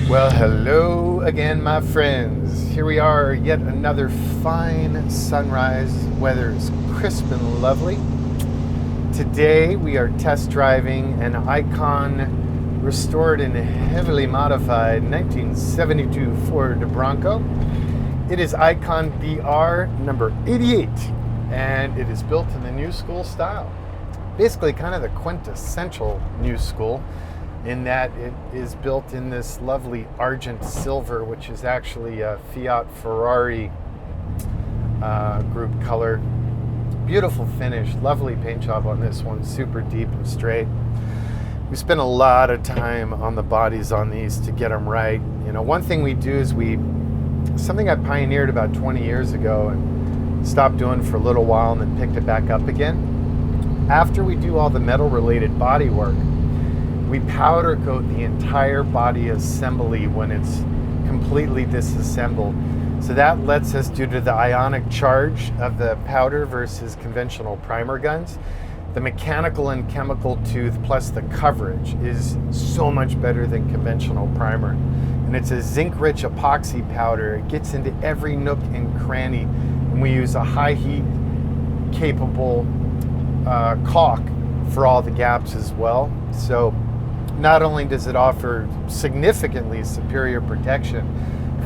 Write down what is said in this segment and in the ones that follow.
Well, hello again, my friends. Here we are, yet another fine sunrise. Weather is crisp and lovely. Today we are test driving an ICON restored and heavily modified 1972 Ford Bronco. It is ICON BR number 88, and it is built in the new school style. Basically kind of the quintessential new school, in that it is built in this lovely argent silver, which is actually a Fiat Ferrari group color. Beautiful finish, lovely paint job on this one, super deep and straight. We spent a lot of time on the bodies on these to get them right. You know, one thing we do is something I pioneered about 20 years ago and stopped doing for a little while and then picked it back up again. After we do all the metal related body work, we powder coat the entire body assembly when it's completely disassembled. So that lets us, due to the ionic charge of the powder versus conventional primer guns, the mechanical and chemical tooth plus the coverage is so much better than conventional primer. And it's a zinc-rich epoxy powder. It gets into every nook and cranny, and we use a high heat capable caulk for all the gaps as well. So not only does it offer significantly superior protection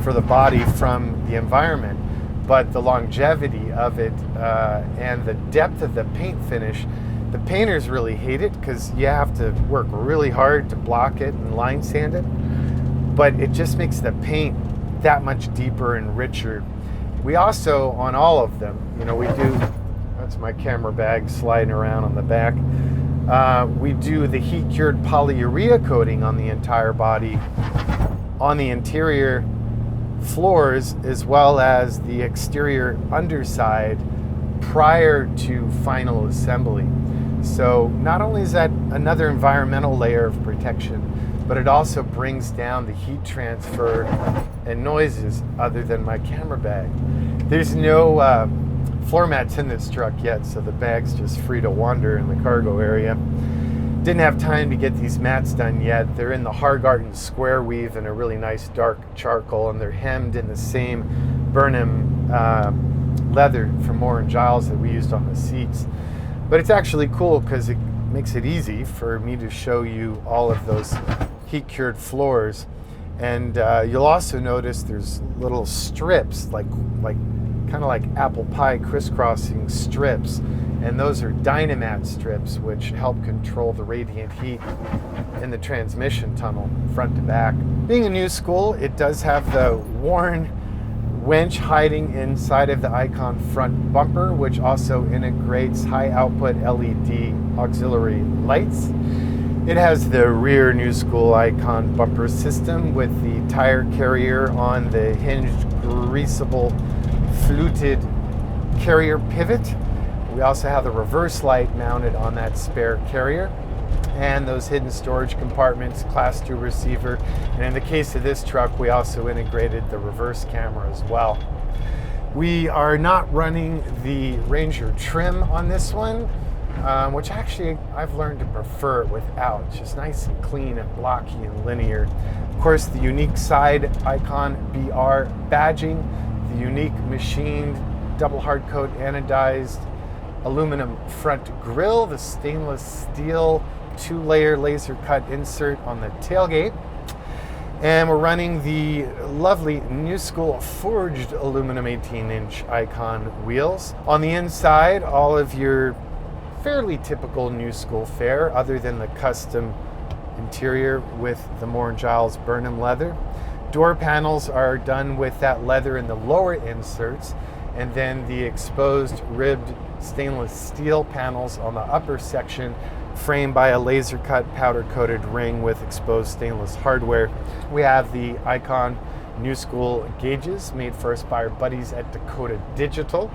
for the body from the environment, but the longevity of it and the depth of the paint finish. The painters really hate it because you have to work really hard to block it and line sand it, but it just makes the paint that much deeper and richer. We also, on all of them, you know, we do, that's my camera bag sliding around on the back. We do the heat-cured polyurea coating on the entire body, on the interior floors, as well as the exterior underside prior to final assembly. So not only is that another environmental layer of protection, but it also brings down the heat transfer and noises other than my camera bag. There's no floor mats in this truck yet, so the bag's just free to wander in the cargo area. Didn't have time to get these mats done yet. They're in the Hargarten square weave in a really nice dark charcoal, and they're hemmed in the same Burnham leather from Moore & Giles that we used on the seats. But it's actually cool because it makes it easy for me to show you all of those heat-cured floors. And you'll also notice there's little strips, like kind of like apple pie crisscrossing strips, and those are dynamat strips, which help control the radiant heat in the transmission tunnel front to back. Being a new school, it does have the worn winch hiding inside of the ICON front bumper, which also integrates high output LED auxiliary lights. It has the rear new school ICON bumper system with the tire carrier on the hinged greasable fluted carrier pivot. We also have the reverse light mounted on that spare carrier, and those hidden storage compartments, class 2 receiver, and in the case of this truck we also integrated the reverse camera as well. We are not running the Ranger trim on this one, which actually I've learned to prefer it without. It's just nice and clean and blocky and linear. Of course, the unique side ICON BR badging, the unique machined double hard coat anodized aluminum front grille, the stainless steel 2-layer laser cut insert on the tailgate, and we're running the lovely new school forged aluminum 18-inch ICON wheels. On the inside, all of your fairly typical new school fare, other than the custom interior with the Moore & Giles Burnham leather. Door panels are done with that leather in the lower inserts, and then the exposed ribbed stainless steel panels on the upper section, framed by a laser cut powder coated ring with exposed stainless hardware. We have the ICON new school gauges made for us by our buddies at Dakota Digital.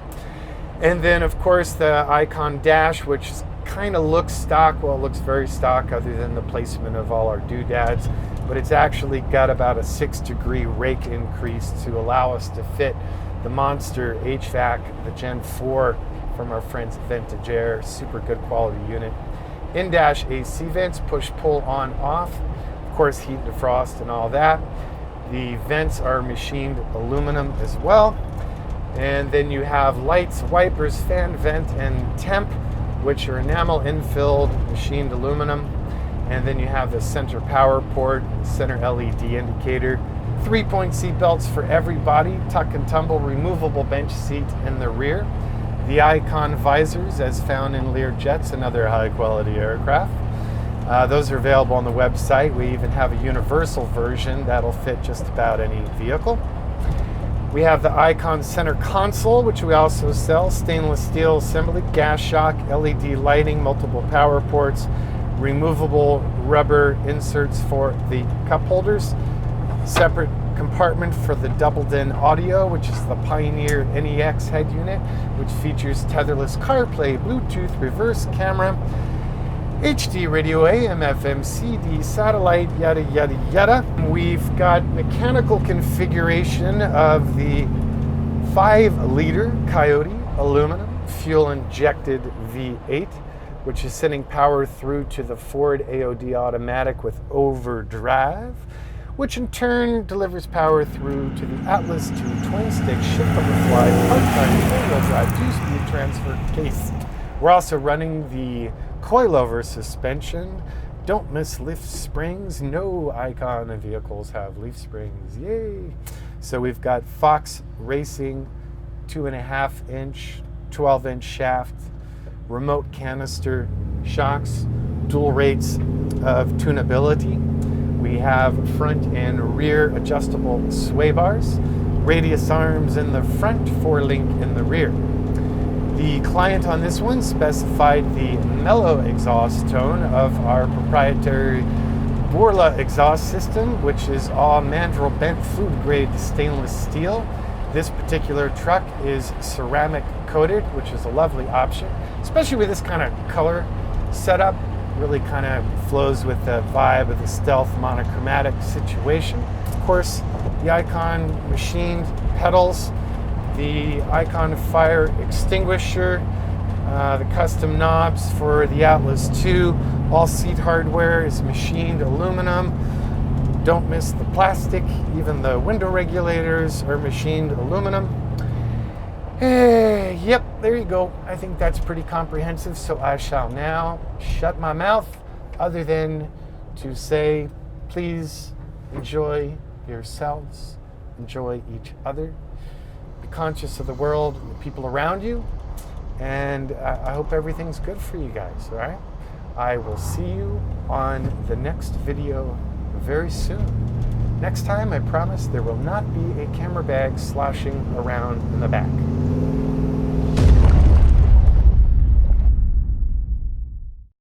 And then of course the ICON dash, which kind of looks stock. Well, it looks very stock other than the placement of all our doodads, but it's actually got about a 6-degree rake increase to allow us to fit the monster HVAC, the Gen 4 from our friends at Vintage Air. Super good quality unit. In-dash AC vents, push, pull, on, off. Of course, heat, defrost, and all that. The vents are machined aluminum as well. And then you have lights, wipers, fan vent, and temp, which are enamel infilled, machined aluminum. And then you have the center power port, center LED indicator, 3-point seat belts for every body, tuck and tumble, removable bench seat in the rear. The ICON visors, as found in Learjets and other high-quality aircraft. Those are available on the website. We even have a universal version that'll fit just about any vehicle. We have the ICON center console, which we also sell, stainless steel assembly, gas shock, LED lighting, multiple power ports, removable rubber inserts for the cup holders, separate compartment for the double-din audio, which is the Pioneer NEX head unit, which features tetherless CarPlay, Bluetooth, reverse camera, HD radio, AM, FM, CD, satellite, yada, yada, yada. We've got mechanical configuration of the 5-liter Coyote aluminum fuel-injected V8, which is sending power through to the Ford AOD automatic with overdrive, which in turn delivers power through to the Atlas 2 twin-stick shift-on-the-fly part-time four-wheel drive 2-speed transfer case. We're also running the coilover suspension. Don't miss lift springs. No ICON vehicles have leaf springs. Yay! So we've got Fox Racing 2.5-inch, 12-inch shaft, remote canister shocks, dual rates of tunability. We have front and rear adjustable sway bars, radius arms in the front, 4-link in the rear. The client on this one specified the mellow exhaust tone of our proprietary Borla exhaust system, which is all mandrel bent food grade stainless steel. This particular truck is ceramic coated, which is a lovely option, especially with this kind of color setup. Really kind of flows with the vibe of the stealth monochromatic situation. Of course, the ICON machined pedals, the ICON fire extinguisher, the custom knobs for the Atlas 2. All seat hardware is machined aluminum. Don't miss the plastic. Even the window regulators are machined aluminum. Yep, there you go. I think that's pretty comprehensive, so I shall now shut my mouth, other than to say, please enjoy yourselves, enjoy each other, be conscious of the world, the people around you, and I hope everything's good for you guys, all right? I will see you on the next video very soon. Next time, I promise there will not be a camera bag sloshing around in the back.